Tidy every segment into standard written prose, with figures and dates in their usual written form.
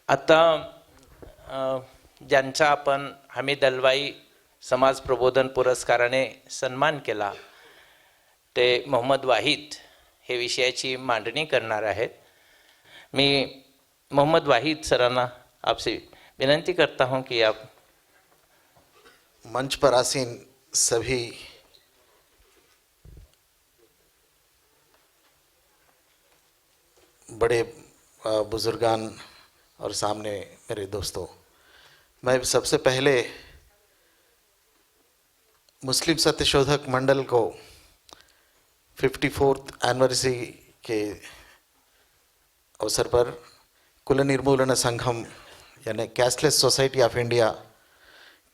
आता ज्यांचा आपण हमीद अलवाई समाज प्रबोधन पुरस्काराने सन्मान केला ते मोहम्मद वाहिद हे विषयाची मांडणी करणार आहेत. मी मोहम्मद वाहिद सरांना आपसे विनंती करता हूं कि आप मंच पर आसीन सभी बड़े बुजुर्गान और सामने मेरे दोस्तों, मैं सबसे पहले मुस्लिम सत्यशोधक मंडल को 54th एनिवर्सरी के अवसर पर कुल निर्मूलन संघम यानी कैशलेस सोसाइटी ऑफ इंडिया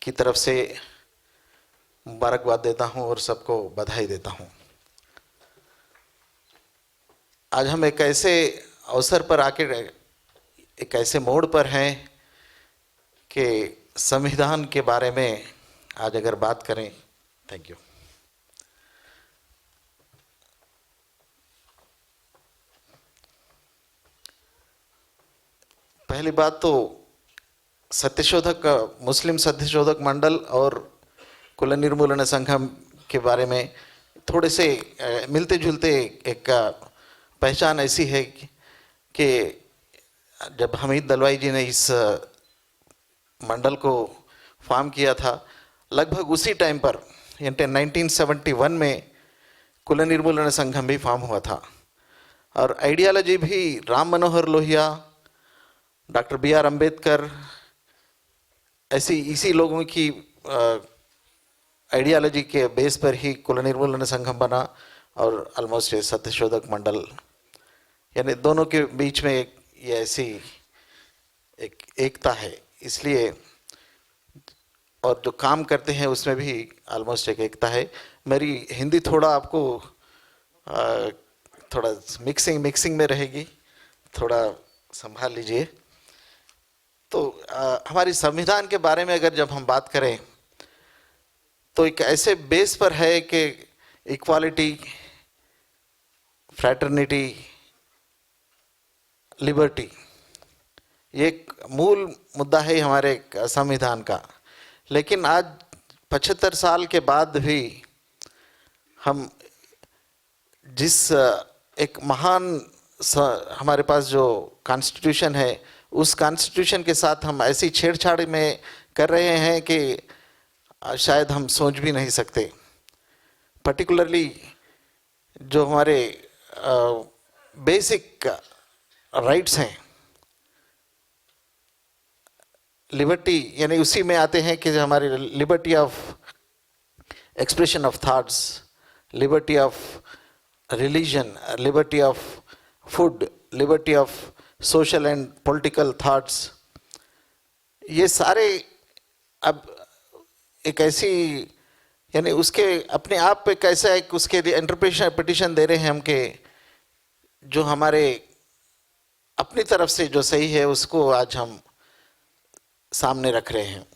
की तरफ से मुबारकबाद देता हूं और सबको बधाई देता हूं। आज हम एक ऐसे अवसर पर आके एक ऐसे मोड़ पर हैं कि संविधान के बारे में आज अगर बात करें, थैंक यू। पहली बात तो मुस्लिम सत्यशोधक मंडल और कुल निर्मूलन संघम के बारे में थोड़े से मिलते जुलते एक पहचान ऐसी है कि जब हमीद दलवाई जी ने इस मंडल को फॉर्म किया था, लगभग उसी टाइम पर यानी 1971 में कुल निर्मूलन संघम भी फॉर्म हुआ था और आइडियालॉजी भी राम मनोहर लोहिया, डॉक्टर B.R. अम्बेडकर ऐसी इसी लोगों की आइडियालॉजी के बेस पर ही कुल निर्मूलन संघम बना और ऑलमोस्ट सत्यशोधक मंडल यानी दोनों के बीच में ये ऐसी एक एकता है, इसलिए और जो काम करते हैं उसमें भी ऑलमोस्ट एक एकता है। मेरी हिंदी थोड़ा आपको थोड़ा मिक्सिंग में रहेगी, थोड़ा संभाल लीजिए। तो हमारी संविधान के बारे में अगर जब हम बात करें तो एक ऐसे बेस पर है कि इक्वालिटी, फ्रैटर्निटी, लिबर्टी, ये एक मूल मुद्दा है हमारे संविधान का। लेकिन आज 75 साल के बाद भी हम जिस एक महान हमारे पास जो कॉन्स्टिट्यूशन है, उस कॉन्स्टिट्यूशन के साथ हम ऐसी छेड़छाड़ में कर रहे हैं कि शायद हम सोच भी नहीं सकते। पर्टिकुलरली जो हमारे बेसिक राइट्स हैं, लिबर्टी यानी उसी में आते हैं कि हमारी liberty of expression of thoughts, liberty of religion, liberty of food, liberty of social and political thoughts, ये सारे अब एक ऐसी यानी उसके अपने आप पे कैसा एक उसके इंटरप्रिटेशन दे रहे हैं हम कि जो हमारे अपनी तरफ से जो सही है उसको आज हम सामने रख रहे हैं।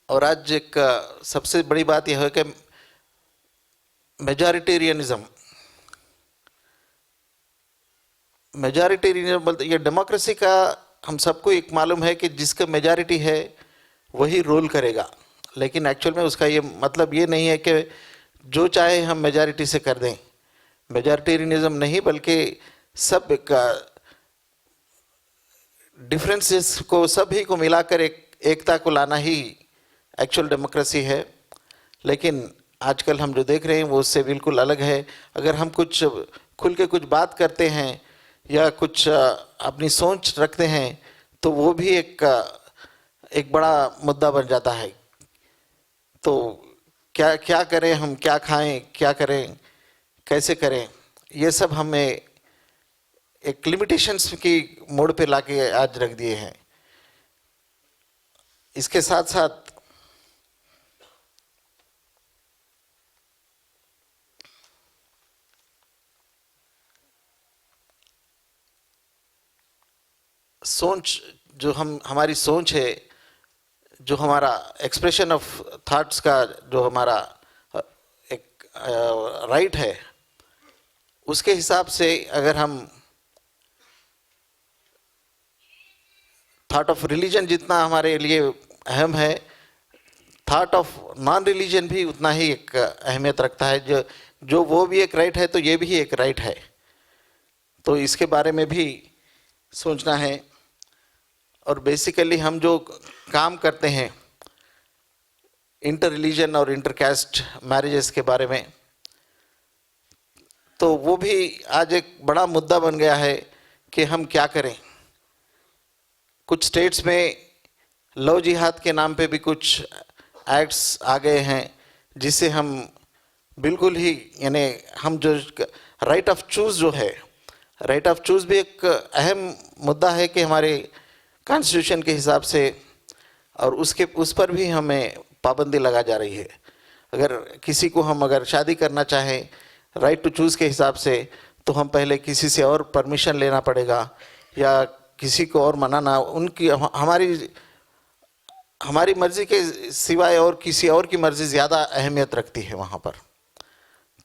और आज एक सबसे बड़ी बात यह है कि मेजॉरिटेरियनिज्म ये डेमोक्रेसी का हम सबको एक मालूम है कि जिसका मेजॉरिटी है वही रूल करेगा, लेकिन एक्चुअल में उसका ये मतलब ये नहीं है कि जो चाहे हम मेजॉरिटी से कर दें। मेजॉरिटेरियनिज्म नहीं, बल्कि सब डिफरेंसेस को सभी को मिलाकर एक एकता को लाना ही एक्चुअल डेमोक्रेसी है। लेकिन आजकल हम जो देख रहे हैं वो उससे बिल्कुल अलग है। अगर हम कुछ खुल के कुछ बात करते हैं या कुछ अपनी सोच रखते हैं तो वो भी एक बड़ा मुद्दा बन जाता है। तो क्या करें हम, क्या खाएं, क्या करें, कैसे करें, ये सब हमें एक लिमिटेशंस की मोड़ पे लाके आज रख दिए हैं। इसके साथ साथ सोच जो हमारी सोच है जो हमारा एक्सप्रेशन ऑफ थॉट्स का जो हमारा एक राइट है, उसके हिसाब से अगर हम थॉट ऑफ रिलीजन जितना हमारे लिए अहम है, थॉट ऑफ नॉन रिलीजन भी उतना ही एक अहमियत रखता है। जो वो भी एक राइट है तो ये भी एक राइट है, तो इसके बारे में भी सोचना है। और बेसिकली हम जो काम करते हैं इंटर रिलीजन और इंटर कास्ट मैरिजेस के बारे में, तो वो भी आज एक बड़ा मुद्दा बन गया है कि हम क्या करें। कुछ स्टेट्स में लव जिहाद के नाम पे भी कुछ एक्ट्स आ गए हैं, जिससे हम बिल्कुल ही यानी हम जो राइट ऑफ चूज़ जो है, राइट ऑफ चूज़ भी एक अहम मुद्दा है कि हमारे कॉन्स्टिट्यूशन के हिसाब से, और उस पर भी हमें पाबंदी लगा जा रही है। अगर किसी को हम अगर शादी करना चाहें राइट टू चूज़ के हिसाब से, तो हम पहले किसी से और परमिशन लेना पड़ेगा या किसी को और मनाना, उनकी हमारी मर्ज़ी के सिवाय और किसी और की मर्ज़ी ज़्यादा अहमियत रखती है वहाँ पर।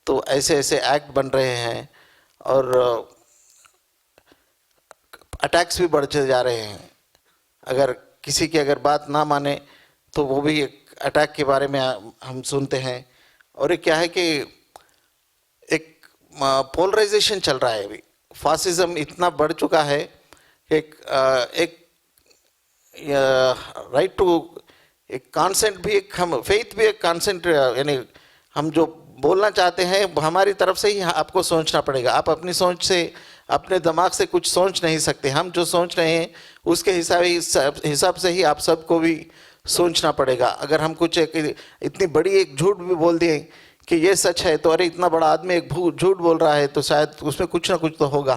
तो ऐसे ऐसे एक्ट बन रहे हैं और अटैक्स भी बढ़ते जा रहे हैं। अगर किसी की अगर बात ना माने तो वो भी एक अटैक के बारे में हम सुनते हैं। और ये क्या है कि एक पोलराइजेशन चल रहा है अभी, फासिज्म इतना बढ़ चुका है कि एक राइट टू एक कॉन्सेंट भी, एक हम फेथ भी एक कॉन्सेंट, यानी हम जो बोलना चाहते हैं हमारी तरफ से ही आपको सोचना पड़ेगा। आप अपनी सोच से, अपने दिमाग से कुछ सोच नहीं सकते। हम जो सोच रहे हैं उसके हिसाब से ही आप सबको भी सोचना पड़ेगा। अगर हम कुछ इतनी बड़ी एक झूठ भी बोल दें कि ये सच है, तो अरे इतना बड़ा आदमी एक झूठ बोल रहा है तो शायद उसमें कुछ ना कुछ तो होगा।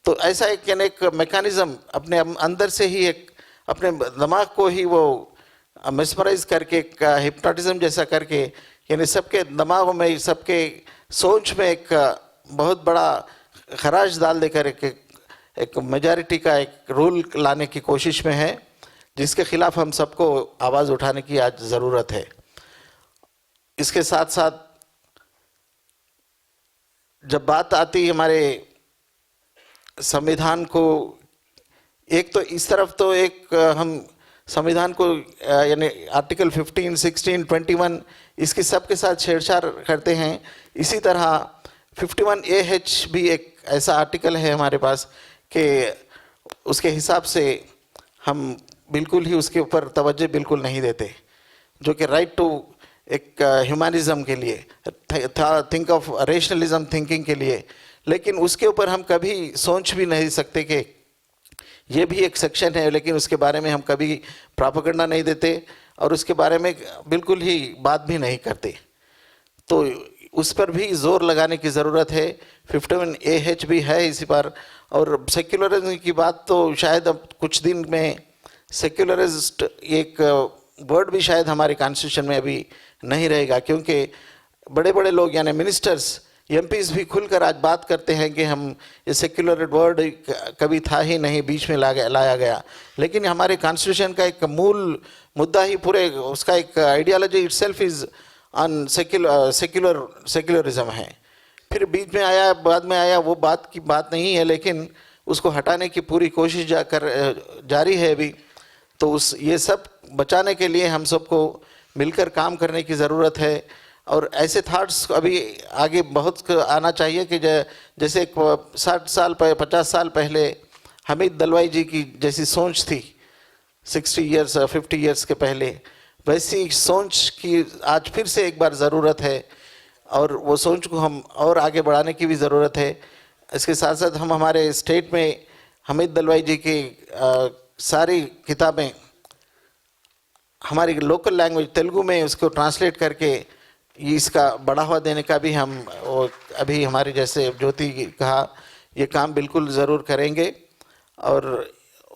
तो ऐसा एक यानी एक मैकेनिज्म अपने अंदर से ही एक अपने दिमाग को ही वो मिसमराइज करके, एक हिप्नोटिज्म जैसा करके, यानी सबके दिमागों में, सबके सोच में एक बहुत बड़ा खराज डाल देकर एक मेजॉरिटी का एक रूल लाने की कोशिश में है, जिसके खिलाफ हम सबको आवाज़ उठाने की आज ज़रूरत है। इसके साथ साथ जब बात आती है हमारे संविधान को, एक तो इस तरफ तो एक हम संविधान को यानी आर्टिकल 15, 16, 21 इसके सब के साथ छेड़छाड़ करते हैं। इसी तरह 51AH भी एक ऐसा आर्टिकल है हमारे पास कि उसके हिसाब से हम बिल्कुल ही उसके ऊपर तवज्जो बिल्कुल नहीं देते, जो कि राइट टू एक ह्यूमनिज्म के लिए थिंक ऑफ रेशनलिज्म थिंकिंग के लिए, लेकिन उसके ऊपर हम कभी सोच भी नहीं सकते कि ये भी एक सेक्शन है, लेकिन उसके बारे में हम कभी प्रोपेगेंडा नहीं देते और उसके बारे में बिल्कुल ही बात भी नहीं करते। तो उस पर भी जोर लगाने की ज़रूरत है। 51AH भी है इसी पर। और सेक्युलरिज्म की बात तो शायद अब कुछ दिन में सेक्युलरिस्ट एक वर्ड भी शायद हमारे कॉन्स्टिट्यूशन में अभी नहीं रहेगा, क्योंकि बड़े बड़े लोग यानी मिनिस्टर्स, MPs भी खुलकर आज बात करते हैं कि हम ये सेक्युलर वर्ड कभी था ही नहीं, बीच में लाया गया। लेकिन हमारे कॉन्स्टिट्यूशन का एक मूल मुद्दा ही पूरे उसका एक ideology itself is on secularism है। फिर बीच में आया, बाद में आया, वो बात की बात नहीं है, लेकिन उसको हटाने की पूरी कोशिश जारी है अभी। तो ये सब बचाने के लिए हम सबको मिलकर काम करने की ज़रूरत है। और ऐसे थाट्स अभी आगे बहुत आना चाहिए कि जैसे 60 साल 50 साल पहले हामिद दलवाई जी की जैसी सोच थी 60 ईयर्स 50 ईयर्स के पहले, वैसी सोच की आज फिर से एक बार ज़रूरत है और वो सोच को हम और आगे बढ़ाने की भी ज़रूरत है। इसके साथ साथ हम हमारे स्टेट में हामिद दलवाई जी की सारी किताबें हमारी लोकल लैंग्वेज तेलुगु में उसको ट्रांसलेट करके इसका बढ़ावा देने का भी हम अभी हमारे जैसे ज्योति कहा ये काम बिल्कुल ज़रूर करेंगे। और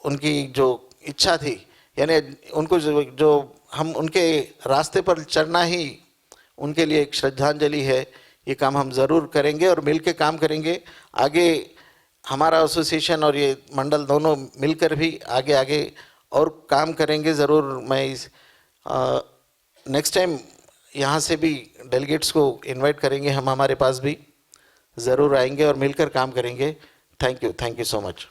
उनकी जो इच्छा थी यानी उनको जो हम उनके रास्ते पर चलना ही उनके लिए एक श्रद्धांजलि है, ये काम हम ज़रूर करेंगे और मिल के काम करेंगे। आगे हमारा एसोसिएशन और ये मंडल दोनों मिलकर भी आगे और काम करेंगे ज़रूर। मैं नेक्स्ट टाइम यहाँ से भी डेलीगेट्स को इनवाइट करेंगे, हम हमारे पास भी ज़रूर आएंगे और मिलकर काम करेंगे। Thank you so much.